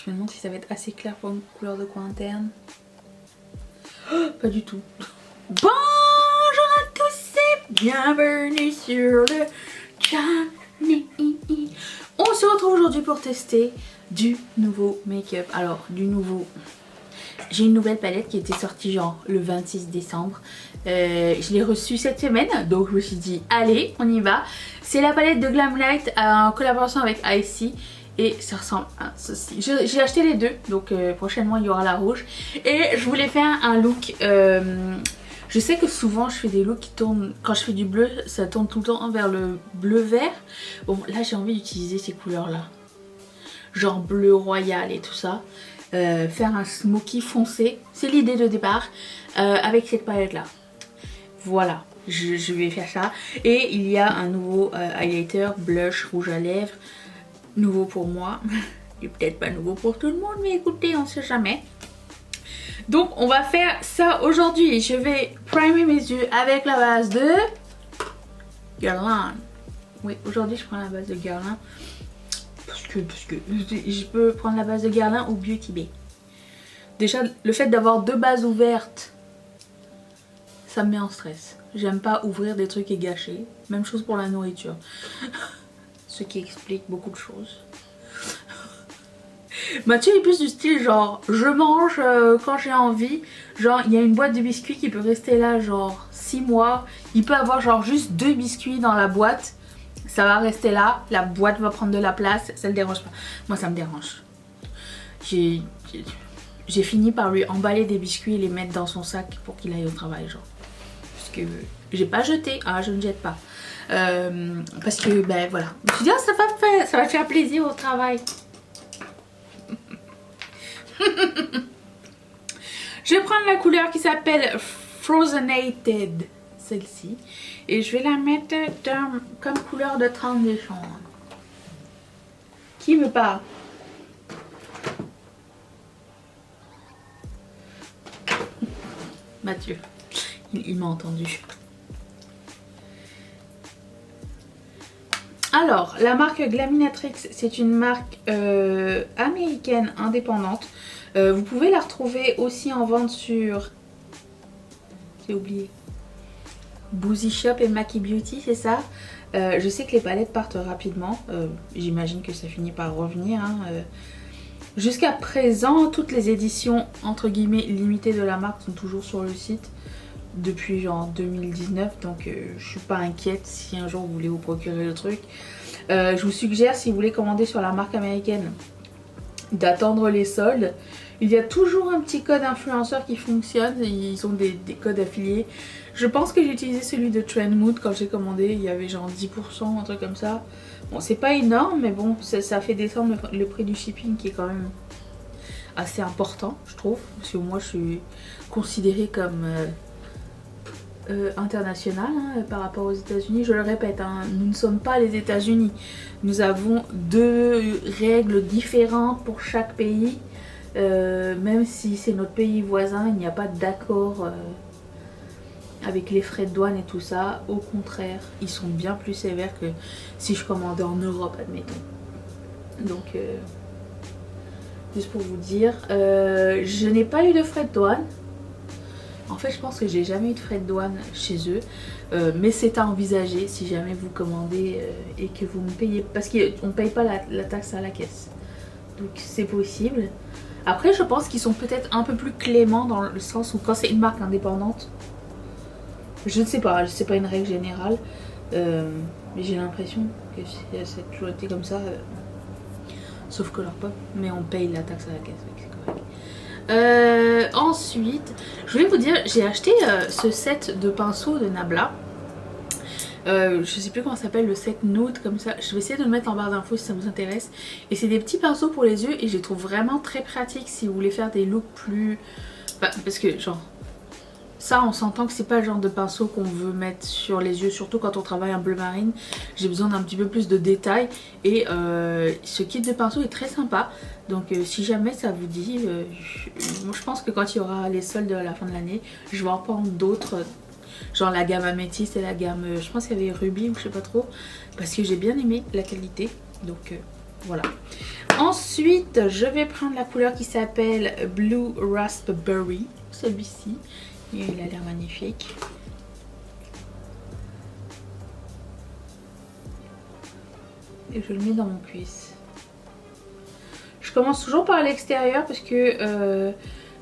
Je me demande si ça va être assez clair pour une couleur de coin interne. Oh, pas du tout. Bonjour à tous et bienvenue sur le channel. On se retrouve aujourd'hui pour tester du nouveau make-up. Alors, du nouveau... J'ai une nouvelle palette qui était sortie genre le 26 décembre. Je l'ai reçue cette semaine, donc je me suis dit allez, on y va. C'est la palette de Glamlight en collaboration avec Icy. Et ça ressemble à ceci. J'ai acheté les deux, donc prochainement il y aura la rouge. Et je voulais faire un look... je sais que souvent je fais des looks qui tournent... Quand je fais du bleu, ça tourne tout le temps vers le bleu vert. Bon, là j'ai envie d'utiliser ces couleurs là. Genre bleu royal et tout ça. Faire un smoky foncé, c'est l'idée de départ avec cette palette là. Voilà, je vais faire ça. Et il y a un nouveau highlighter, blush, rouge à lèvres. Nouveau pour moi. Et peut-être pas nouveau pour tout le monde, mais écoutez, on sait jamais. Donc on va faire ça aujourd'hui. Je vais primer mes yeux avec la base de Guerlain. Oui, aujourd'hui je prends la base de Guerlain. Parce que je peux prendre la base de Guerlain ou Beauty Bay. Déjà, le fait d'avoir deux bases ouvertes, ça me met en stress. J'aime pas ouvrir des trucs et gâcher. Même chose pour la nourriture. Ce qui explique beaucoup de choses. Mathieu est plus du style genre, je mange quand j'ai envie. Genre, il y a une boîte de biscuits qui peut rester là genre 6 mois. Il peut avoir genre juste 2 biscuits dans la boîte. Ça va rester là, la boîte va prendre de la place, ça le dérange pas. Moi ça me dérange. J'ai fini par lui emballer des biscuits et les mettre dans son sac pour qu'il aille au travail, genre. Parce que j'ai pas jeté, ah je ne jette pas. Parce que ben voilà. Je me suis dit ah, ça va faire plaisir au travail. Je vais prendre la couleur qui s'appelle Frozenated, celle-ci. Et je vais la mettre comme couleur de 30 décembre. Qui me parle? Mathieu. Il m'a entendu. Alors, la marque Glaminatrix, c'est une marque américaine indépendante. Vous pouvez la retrouver aussi en vente sur... J'ai oublié. Boozy Shop et Maki Beauty, c'est ça. Je sais que les palettes partent rapidement. J'imagine que ça finit par revenir. Hein. Jusqu'à présent, toutes les éditions entre guillemets limitées de la marque sont toujours sur le site depuis genre 2019. Donc je suis pas inquiète si un jour vous voulez vous procurer le truc. Je vous suggère, si vous voulez commander sur la marque américaine, d'attendre les soldes. Il y a toujours un petit code influenceur qui fonctionne. Ils ont des codes affiliés. Je pense que j'ai utilisé celui de Trendmood quand j'ai commandé. Il y avait genre 10%, un truc comme ça. Bon, c'est pas énorme, mais bon, ça fait descendre le prix du shipping qui est quand même assez important, je trouve. Parce que moi, je suis considérée comme internationale hein, par rapport aux États-Unis. Je le répète, hein, nous ne sommes pas les États-Unis. Nous avons deux règles différentes pour chaque pays. Même si c'est notre pays voisin, il n'y a pas d'accord avec les frais de douane et tout ça. Au contraire, ils sont bien plus sévères que si je commandais en Europe, admettons. Donc, juste pour vous dire, je n'ai pas eu de frais de douane. En fait, je pense que j'ai jamais eu de frais de douane chez eux. Mais c'est à envisager si jamais vous commandez et que vous me payez. Parce qu'on ne paye pas la taxe à la caisse. Donc, c'est possible. Après, je pense qu'ils sont peut-être un peu plus cléments dans le sens où quand c'est une marque indépendante, je ne sais pas, c'est pas une règle générale, mais j'ai l'impression que ça a toujours été comme ça, sauf que leur pop, mais on paye la taxe à la caisse, c'est correct. Ensuite, je voulais vous dire, j'ai acheté ce set de pinceaux de Nabla. Je sais plus comment ça s'appelle, le set nude comme ça. Je vais essayer de le mettre en barre d'infos si ça vous intéresse. Et c'est des petits pinceaux pour les yeux et je les trouve vraiment très pratiques si vous voulez faire des looks plus... Bah, parce que genre, ça on s'entend que c'est pas le genre de pinceau qu'on veut mettre sur les yeux, surtout quand on travaille en bleu marine. J'ai besoin d'un petit peu plus de détails et ce kit de pinceau est très sympa. Donc si jamais ça vous dit, moi je pense que quand il y aura les soldes à la fin de l'année, je vais en prendre d'autres. Genre la gamme améthyste et la gamme, je pense qu'il y avait Ruby ou je sais pas trop. Parce que j'ai bien aimé la qualité. Donc Voilà. Ensuite, je vais prendre la couleur qui s'appelle Blue Raspberry. Celui-ci. Il a l'air magnifique. Et je le mets dans mon cuisse. Je commence toujours par l'extérieur parce que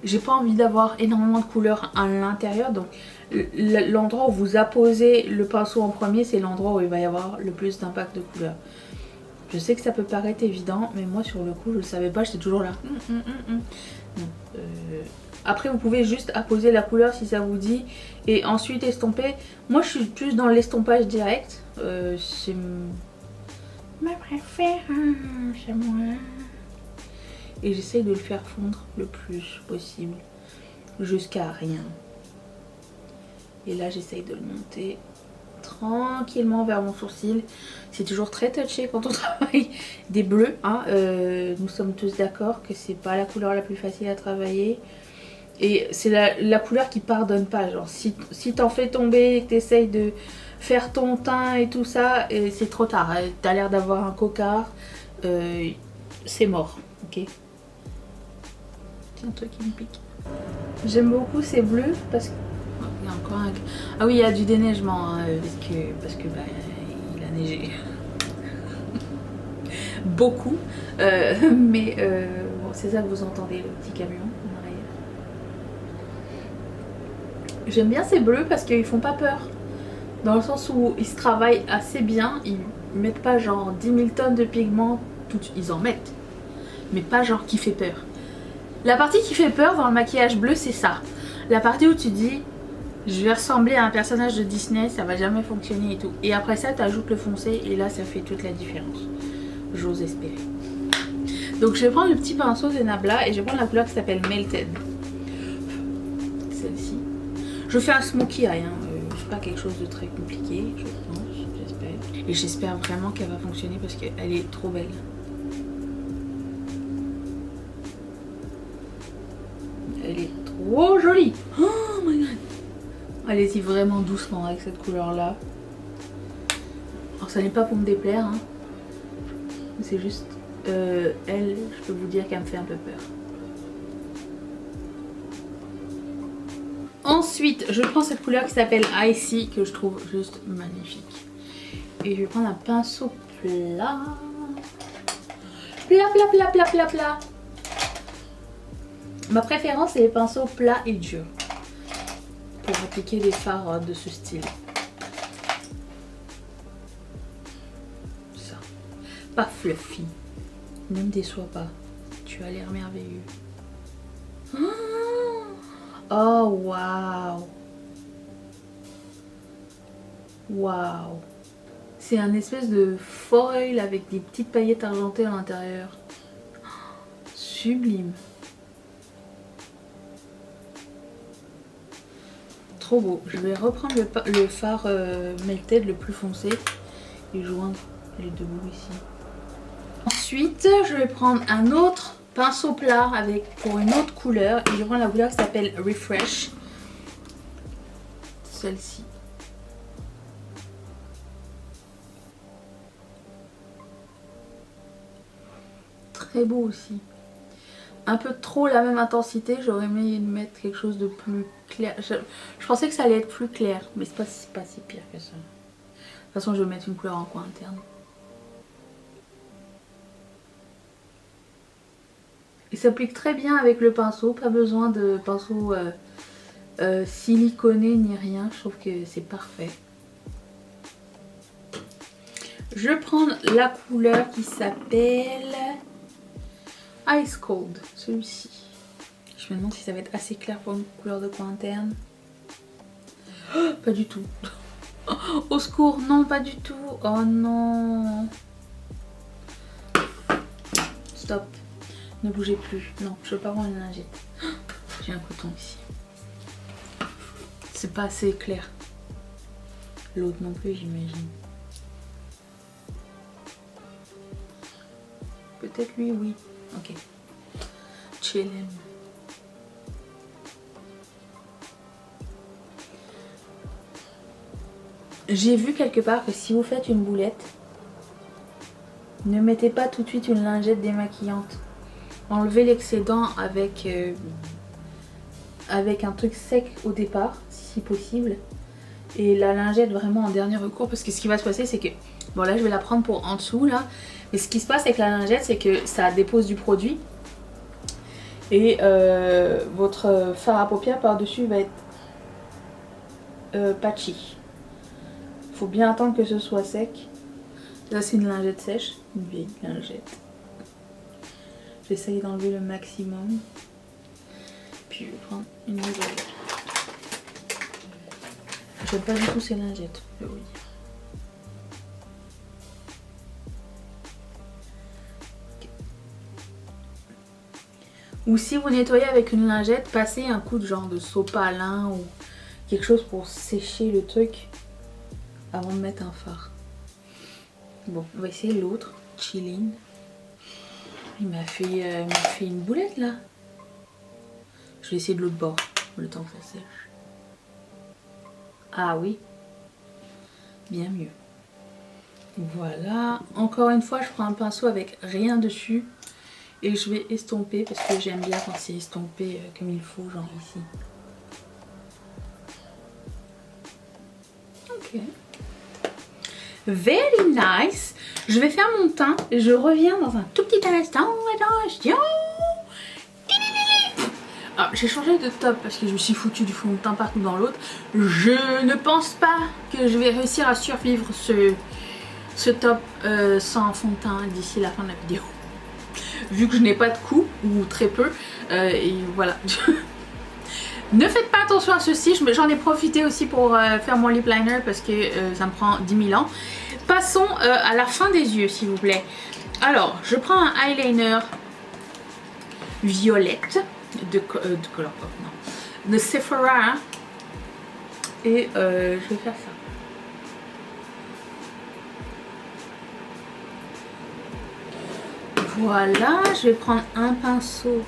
j'ai pas envie d'avoir énormément de couleurs à l'intérieur. Donc l'endroit où vous apposez le pinceau en premier, c'est l'endroit où il va y avoir le plus d'impact de couleur. Je sais que ça peut paraître évident, mais moi sur le coup je le savais pas, j'étais toujours là. Non, après vous pouvez juste apposer la couleur si ça vous dit et ensuite estomper. Moi je suis plus dans l'estompage direct, c'est ma préférée chez moi. Et j'essaye de le faire fondre le plus possible jusqu'à rien. Et là j'essaye de le monter tranquillement vers mon sourcil. C'est toujours très touché quand on travaille des bleus, hein. Nous sommes tous d'accord que c'est pas la couleur la plus facile à travailler. Et c'est la couleur qui pardonne pas. Genre si t'en fais tomber et que t'essayes de faire ton teint et tout ça, c'est trop tard. T'as l'air d'avoir un cocard. C'est mort, ok. C'est un truc qui me pique. J'aime beaucoup ces bleus parce que... Il y a encore un... Ah oui, il y a du déneigement, hein, parce que bah, il a neigé. Beaucoup. Mais bon, c'est ça que vous entendez, le petit camion en arrière. J'aime bien ces bleus parce qu'ils font pas peur. Dans le sens où ils se travaillent assez bien. Ils mettent pas genre 10 000 tonnes de pigments. Ils en mettent. Mais pas genre qui fait peur. La partie qui fait peur dans le maquillage bleu, c'est ça. La partie où tu dis... Je vais ressembler à un personnage de Disney, ça va jamais fonctionner et tout. Et après ça, tu ajoutes le foncé et là, ça fait toute la différence. J'ose espérer. Donc, je vais prendre le petit pinceau de Nabla et je vais prendre la couleur qui s'appelle Melted. Celle-ci. Je fais un smokey eye, hein. C'est pas quelque chose de très compliqué, je pense, j'espère. Et j'espère vraiment qu'elle va fonctionner parce qu'elle est trop belle. Elle est trop jolie. Oh my god. Allez-y vraiment doucement avec cette couleur là. Alors ça n'est pas pour me déplaire, hein. C'est juste elle, je peux vous dire qu'elle me fait un peu peur. Ensuite je prends cette couleur qui s'appelle Icy que je trouve juste magnifique. Et je vais prendre un pinceau plat. Plat. Ma préférence c'est les pinceaux plats et durs. Pour appliquer des fards de ce style. Ça. Pas fluffy. Ne me déçois pas. Tu as l'air merveilleux. Oh waouh. Waouh. C'est un espèce de foil avec des petites paillettes argentées à l'intérieur. Sublime. Trop beau. Je vais reprendre le fard Melted le plus foncé et joindre les deux bouts ici. Ensuite, je vais prendre un autre pinceau plat pour une autre couleur et je vais prendre la couleur qui s'appelle Refresh. Celle-ci. Très beau aussi. Un peu trop la même intensité, j'aurais aimé mettre quelque chose de plus clair. Je pensais que ça allait être plus clair, mais c'est pas si pire que ça. De toute façon, je vais mettre une couleur en coin interne. Il s'applique très bien avec le pinceau, pas besoin de pinceau siliconé ni rien, je trouve que c'est parfait. Je vais prendre la couleur qui s'appelle Ice Cold, celui-ci. Je me demande si ça va être assez clair pour une couleur de coin interne. Oh, pas du tout. Au secours, non, pas du tout. Oh non. Stop. Ne bougez plus. Non, je veux pas prendre une lingette. J'ai un coton ici. C'est pas assez clair. L'autre non plus, j'imagine. Peut-être lui, oui. Ok. Chillin'. J'ai vu quelque part que si vous faites une boulette, Ne mettez pas tout de suite une lingette démaquillante. Enlevez l'excédent avec un truc sec au départ, si possible. Et la lingette vraiment en dernier recours, parce que ce qui va se passer c'est que... Bon là je vais la prendre pour en dessous là. Mais ce qui se passe avec la lingette c'est que ça dépose du produit. Et votre fard à paupières par dessus va être patchy. Faut bien attendre que ce soit sec. Là c'est une lingette sèche, une vieille lingette. J'essaye d'enlever le maximum. Puis je vais prendre une nouvelle. J'aime pas du tout ces lingettes, je vais vous dire. Okay. Ou si vous nettoyez avec une lingette, passez un coup de genre de sopalin ou quelque chose pour sécher le truc avant de mettre un fard. Bon, on va essayer l'autre, Chilling. Il m'a fait une boulette là. Je vais essayer de l'autre bord, le temps que ça sèche. Ah oui, bien mieux. Voilà, encore une fois je prends un pinceau avec rien dessus et je vais estomper parce que j'aime bien quand c'est estompé comme il faut, genre ici. Ok. Very nice. Je vais faire mon teint et je reviens dans un tout petit instant. Attention. Ah, j'ai changé de top parce que je me suis foutu du fond de teint partout dans l'autre. Je ne pense pas que je vais réussir à survivre ce top sans fond de teint d'ici la fin de la vidéo. Vu que je n'ai pas de cou, ou très peu, et voilà. Ne faites pas attention à ceci, j'en ai profité aussi pour faire mon lip liner parce que ça me prend 10 000 ans. Passons à la fin des yeux s'il vous plaît. Alors, je prends un eyeliner violette de Colourpop, non, de Sephora et je vais faire ça. Voilà, je vais prendre un pinceau,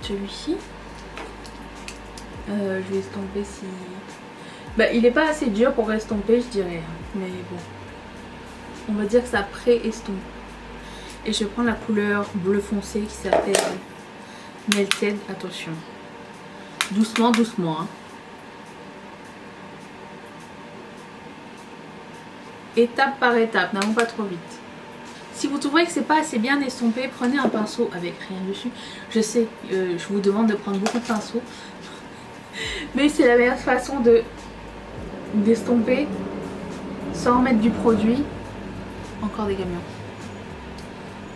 celui-ci. Je vais estomper si... Bah, il n'est pas assez dur pour estomper, je dirais. Mais bon, on va dire que ça pré-estompe. Et je vais prendre la couleur bleu foncé qui s'appelle Melted. Attention. Doucement, doucement. Hein. Étape par étape, n'allons pas trop vite. Si vous trouvez que c'est pas assez bien estompé, prenez un pinceau avec rien dessus. Je sais, je vous demande de prendre beaucoup de pinceaux. Mais c'est la meilleure façon d'estomper sans mettre du produit. Encore des camions.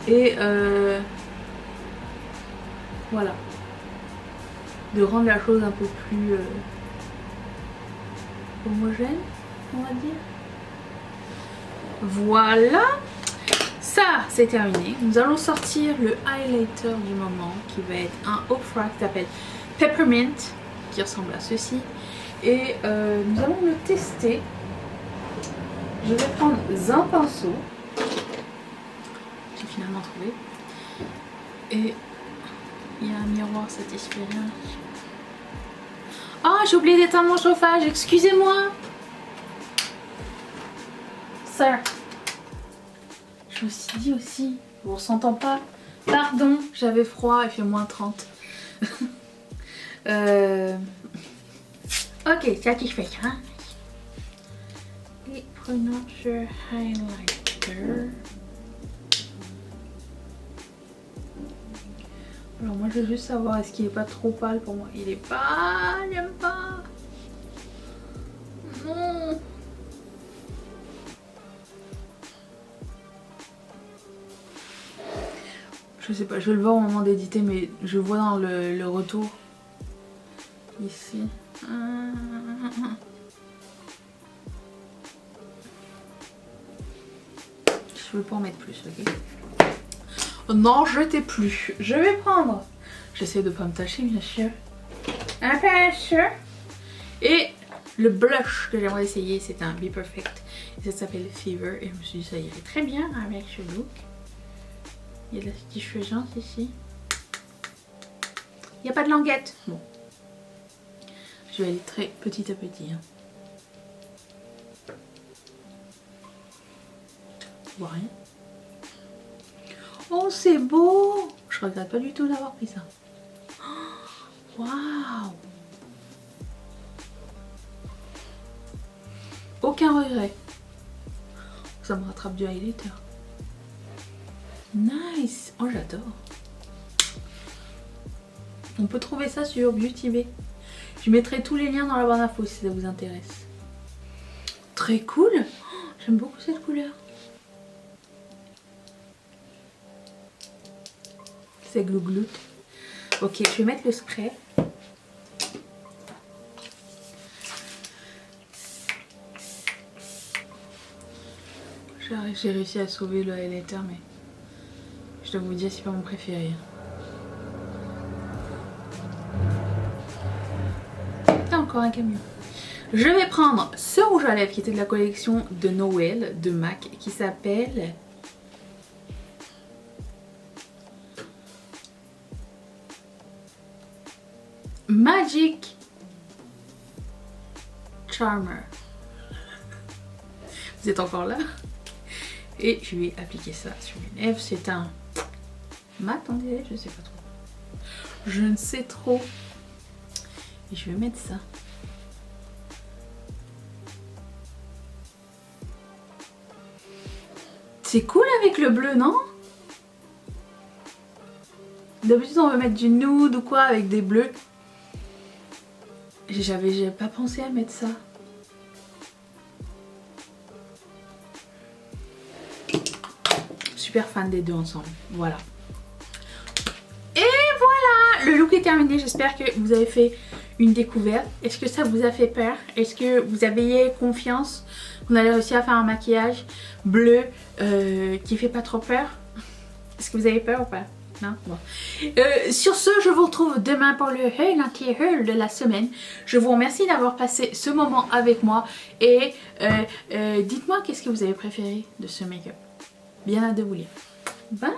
Et voilà. De rendre la chose un peu plus homogène, on va dire. Voilà. Ça, c'est terminé. Nous allons sortir le highlighter du moment qui va être un Ofra qui s'appelle Peppermint, qui ressemble à ceci. Et nous allons le tester. Je vais prendre un pinceau. J'ai finalement trouvé. Et il y a un miroir satisférien. Ah, j'ai oublié d'éteindre mon chauffage, excusez-moi. Ça. Je me suis dit aussi, vous ne ressentez pas? Pardon, j'avais froid, il fait moins 30. Ok, satisfait. Hein? Et prenons ce highlighter. Alors moi je veux juste savoir est-ce qu'il est pas trop pâle pour moi. Il est pas, j'aime pas. Non. Je sais pas, je vais le voir au moment d'éditer, mais je vois dans le retour. Ici. Je veux pas en mettre plus, ok? Non, jetez plus. Je vais prendre. J'essaie de pas me tâcher, bien sûr. Un pinceau. Et le blush que j'aimerais essayer, c'est un Be Perfect. Et ça s'appelle Fever. Et je me suis dit, ça irait très bien avec ce look. Il y a de la satisfaisance ici. Il n'y a pas de languette. Bon. Je vais aller très petit à petit. Hein. Tu vois rien. Oh, c'est beau! Je regrette pas du tout d'avoir pris ça. Waouh! Aucun regret. Ça me rattrape du highlighter. Nice! Oh, j'adore. On peut trouver ça sur Beauty Bay. Je mettrai tous les liens dans la barre d'infos si ça vous intéresse. Très cool! Oh, j'aime beaucoup cette couleur. C'est glouglout. Ok, je vais mettre le spray. J'ai réussi à sauver le highlighter, mais je dois vous dire, c'est pas mon préféré. Et encore un camion. Je vais prendre ce rouge à lèvres qui était de la collection de Noël de MAC qui s'appelle Magic Charmer. Vous êtes encore là? Et je vais appliquer ça sur mes lèvres. C'est un mat, on dirait, je sais pas trop. Je ne sais trop. Et je vais mettre ça. C'est cool avec le bleu, non? D'habitude on veut mettre du nude ou quoi avec des bleus. J'avais pas pensé à mettre ça. Super fan des deux ensemble. Voilà. Et voilà, le look est terminé. J'espère que vous avez fait une découverte. Est-ce que ça vous a fait peur? Est-ce que vous avez confiance qu'on allait réussir à faire un maquillage bleu qui fait pas trop peur? Est-ce que vous avez peur ou pas? Non? Bon. Sur ce, je vous retrouve demain pour le haul, l'anti-haul de la semaine. Je vous remercie d'avoir passé ce moment avec moi. Et dites-moi qu'est-ce que vous avez préféré de ce make-up. Bien hâte de vous lire. Bye!